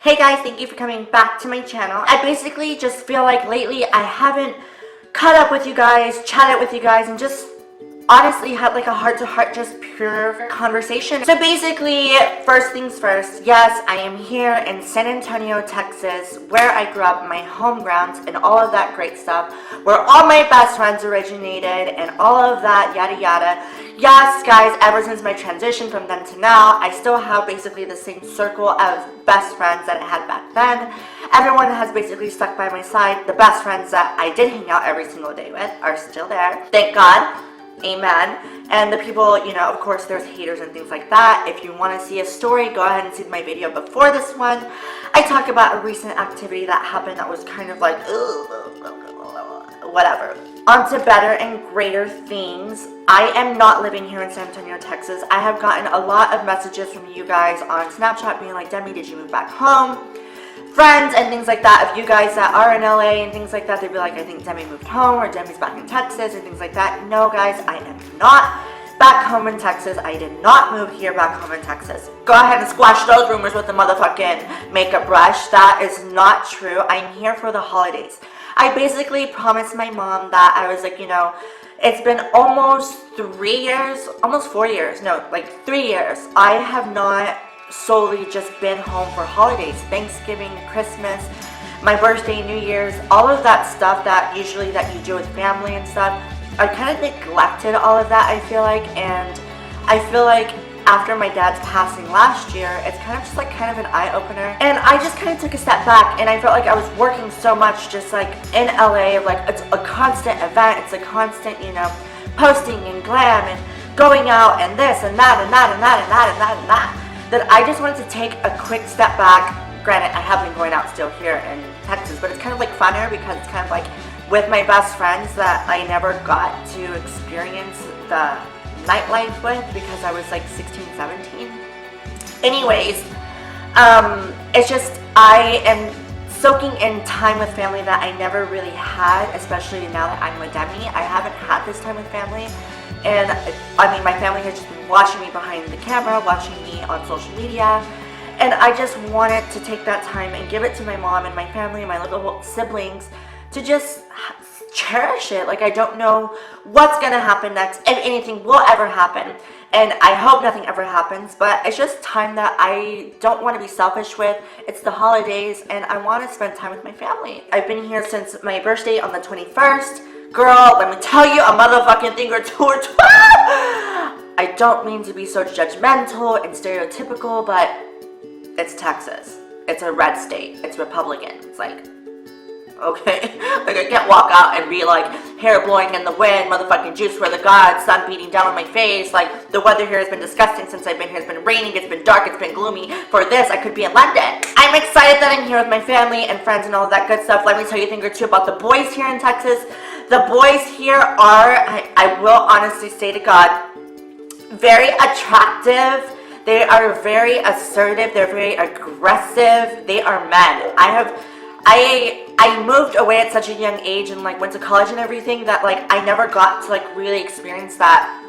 Hey guys, thank you for coming back to my channel. I basically just feel like lately I haven't caught up with you guys, chatted with you guys, and just honestly had like a heart-to-heart, just pure conversation. So basically, first things first, yes, I am here in San Antonio, Texas, where I grew up, my home grounds, and all of that great stuff, where all my best friends originated, and all of that yada yada. Yes, guys, ever since my transition from then to now, I still have basically the same circle of best friends that I had back then. Everyone has basically stuck by my side. The best friends that I did hang out every single day with are still there. Thank God. Amen. And the people, you know, of course there's haters and things like that. If you want to see a story, go ahead and see my video before this one. I talk about a recent activity that happened that was kind of like, whatever. On to better and greater things. I am not living here in San Antonio, Texas. I have gotten a lot of messages from you guys on Snapchat being like, Demi, did you move back home? Friends and things like that of you guys that are in LA and things like that, they'd be like, I think Demi moved home or Demi's back in Texas and things like that. No guys, I am not back home in Texas. I did not move here back home in Texas. Go ahead and squash those rumors with the motherfucking makeup brush. That is not true. I'm here for the holidays. I basically promised my mom that I was like, you know, it's been almost 3 years, almost 4 years, no, like 3 years. I have not solely just been home for holidays, Thanksgiving, Christmas, my birthday, New Year's, all of that stuff that usually that you do with family and stuff. I kind of neglected all of that, I feel like, and I feel like after my dad's passing last year, it's kind of just like kind of an eye-opener, and I just kind of took a step back, and I felt like I was working so much just like in LA, like it's a constant event, it's a constant, you know, posting and glam and going out and this and that and that and that and that and that and that, that I just wanted to take a quick step back. Granted, I have been going out still here in Texas, but it's kind of like funner because it's kind of like with my best friends that I never got to experience the nightlife with because I was like 16, 17. Anyways, it's just I am soaking in time with family that I never really had, especially now that I'm with Demi. I haven't had this time with family, and I mean my family has just been watching me behind the camera, watching me on social media, and I just wanted to take that time and give it to my mom and my family and my little siblings to just cherish it. Like I don't know what's gonna happen next, if anything will ever happen, and I hope nothing ever happens, but it's just time that I don't want to be selfish with. It's the holidays and I want to spend time with my family. I've been here since my birthday on the 21st. Girl, let me tell you a motherfucking thing or two or 12. I don't mean to be so judgmental and stereotypical, but it's Texas. It's a red state. It's Republican. It's like, okay, like I can't walk out and be like hair blowing in the wind, motherfucking juice for the gods, sun beating down on my face. Like the weather here has been disgusting since I've been here. It's been raining, it's been dark, it's been gloomy. For this, I could be in London. I'm excited that I'm here with my family and friends and all of that good stuff. Let me tell you a thing or two about the boys here in Texas. The boys here are, I will honestly say to God, very attractive. They are very assertive. They're very aggressive. They are men. I moved away at such a young age and like went to college and everything that like I never got to like really experience that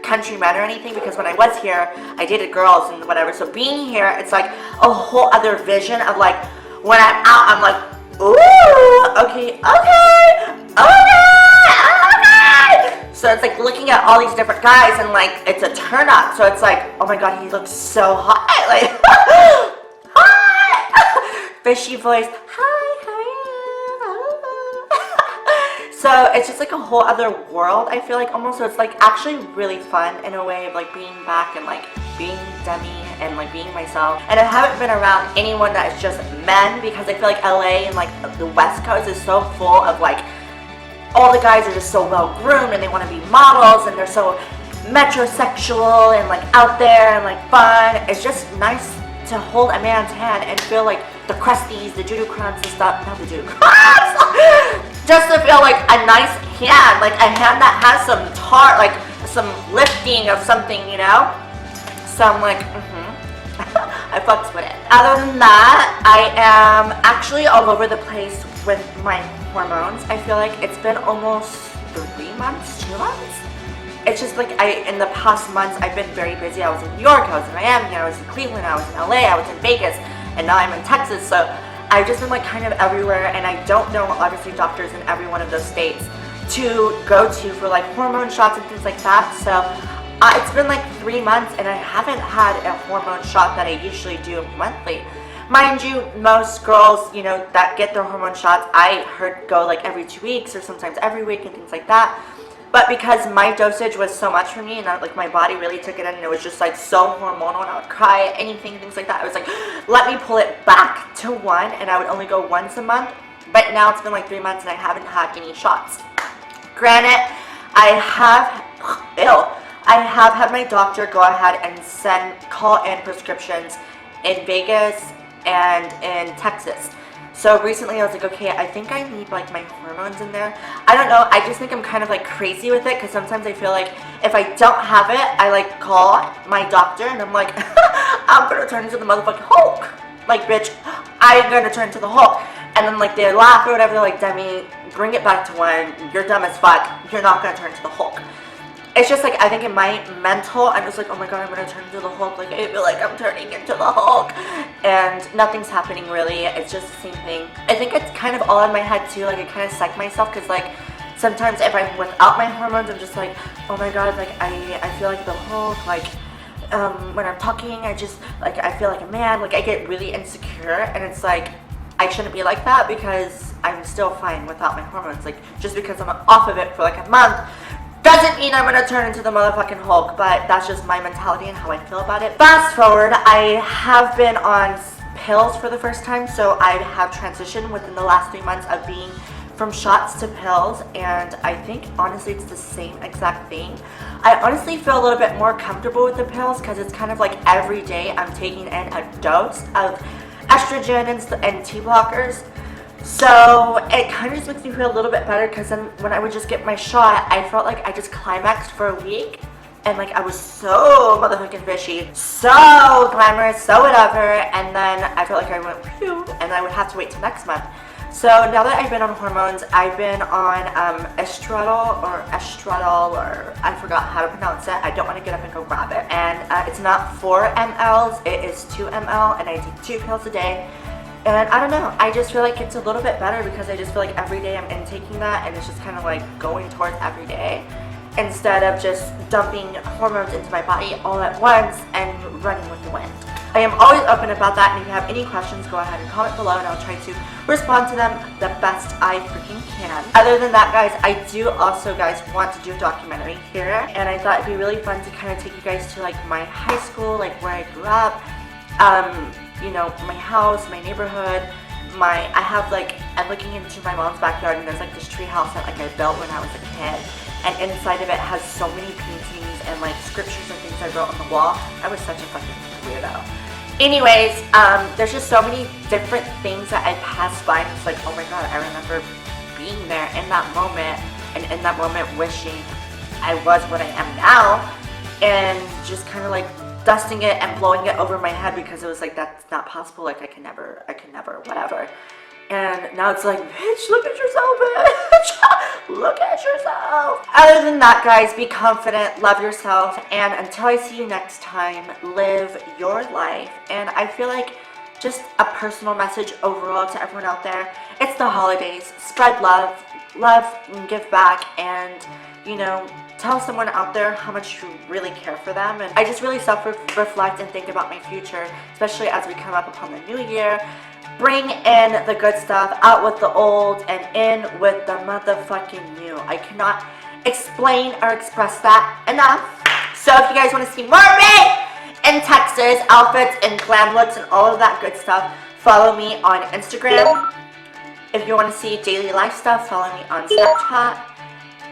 country men or anything, because when I was here I dated girls and whatever. So being here, it's like a whole other vision of like when I'm out, I'm like, ooh, okay. So it's like looking at all these different guys and like it's a turn up. So it's like, oh my god, he looks so hot, like hot, fishy voice, hi. So it's just like a whole other world, I feel like, almost. So it's like actually really fun in a way of like being back and like being Demi and like being myself. And I haven't been around anyone that is just men, because I feel like LA and like the West Coast is so full of like, all the guys are just so well groomed and they want to be models and they're so metrosexual and like out there and like fun. It's just nice to hold a man's hand and feel like the crusties, the judo crowns and stuff, not the judo crowns, just to feel like a nice hand, like a hand that has some like some lifting of something, you know? So I'm like, I fucks with it. Other than that, I am actually all over the place with my hormones. I feel like it's been almost 3 months, 2 months. It's just like in the past months, I've been very busy. I was in New York, I was in Miami, I was in Cleveland, I was in LA, I was in Vegas. and now I'm in Texas, so I've just been like kind of everywhere, and I don't know obviously doctors in every one of those states to go to for like hormone shots and things like that. So it's been like 3 months and I haven't had a hormone shot that I usually do monthly. Mind you, most girls, you know, that get their hormone shots, I heard go like every 2 weeks or sometimes every week and things like that. But because my dosage was so much for me and like my body really took it in and it was just like so hormonal and I would cry at anything, things like that, I was like, let me pull it back to 1, and I would only go once a month. But now it's been like 3 months and I haven't had any shots. Granted, I have had my doctor go ahead and call in prescriptions in Vegas and in Texas. So recently I was like, okay, I think I need like my hormones in there. I don't know, I just think I'm kind of like crazy with it, because sometimes I feel like if I don't have it, I like call my doctor and I'm like, I'm gonna turn into the motherfucking Hulk. Like, bitch, I'm gonna turn into the Hulk. And then like they laugh or whatever, they're like, Demi, bring it back to 1, you're dumb as fuck, you're not gonna turn into the Hulk. It's just like, I think in my mental, I'm just like, oh my god, I'm gonna turn into the Hulk, like I feel like I'm turning into the Hulk, and nothing's happening really, it's just the same thing. I think it's kind of all in my head too, like I kind of psych myself, because like sometimes if I'm without my hormones, I'm just like, oh my god, like I feel like the Hulk, like when I'm talking, I just, like I feel like a man, like I get really insecure, and it's like, I shouldn't be like that because I'm still fine without my hormones. Like, just because I'm off of it for like a month doesn't mean I'm gonna turn into the motherfucking Hulk, but that's just my mentality and how I feel about it. Fast forward, I have been on pills for the first time, so I have transitioned within the last 3 months of being from shots to pills, and I think honestly it's the same exact thing. I honestly feel a little bit more comfortable with the pills because it's kind of like every day I'm taking in a dose of estrogen and T blockers. So it kind of just makes me feel a little bit better, because then when I would just get my shot, I felt like I just climaxed for a week and like I was so motherfucking fishy, so glamorous, so whatever, and then I felt like I went phew, and I would have to wait till next month. So now that I've been on hormones, I've been on estradiol, or I forgot how to pronounce it. I don't want to get up and go grab it. And it's not 4 mLs, it is 2 ml, and I take 2 pills a day. And I don't know, I just feel like it's a little bit better because I just feel like every day I'm intaking that, and it's just kind of like going towards every day instead of just dumping hormones into my body all at once and running with the wind. I am always open about that, and if you have any questions, go ahead and comment below and I'll try to respond to them the best I freaking can. Other than that, guys, I do also, guys, want to do a documentary here, and I thought it'd be really fun to kind of take you guys to like my high school, like where I grew up, you know, my house, my neighborhood, I have like, I'm looking into my mom's backyard, and there's like this tree house that like I built when I was a kid, and inside of it has so many paintings and like scriptures and things I wrote on the wall. I was such a fucking weirdo. Anyways, there's just so many different things that I passed by, and it's like, oh my god, I remember being there in that moment, and in that moment wishing I was what I am now, and just kind of like dusting it and blowing it over my head because it was like, that's not possible, like I can never, whatever. And now it's like, bitch, look at yourself, bitch. Look at yourself. Other than that, guys, be confident, love yourself, and until I see you next time, live your life. And I feel like just a personal message overall to everyone out there, it's the holidays. Spread love and give back, and, you know, tell someone out there how much you really care for them. And I just really self-reflect and think about my future, especially as we come up upon the new year. Bring in the good stuff, out with the old, and in with the motherfucking new. I cannot explain or express that enough. So if you guys want to see more of me in Texas, outfits and glam looks and all of that good stuff, follow me on Instagram. If you want to see daily life stuff, follow me on Snapchat.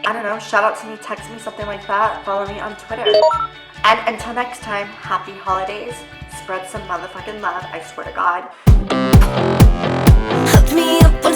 I don't know, shout out to me, text me, something like that. Follow me on Twitter. And until next time, happy holidays. Spread some motherfucking love, I swear to God. Hook me up on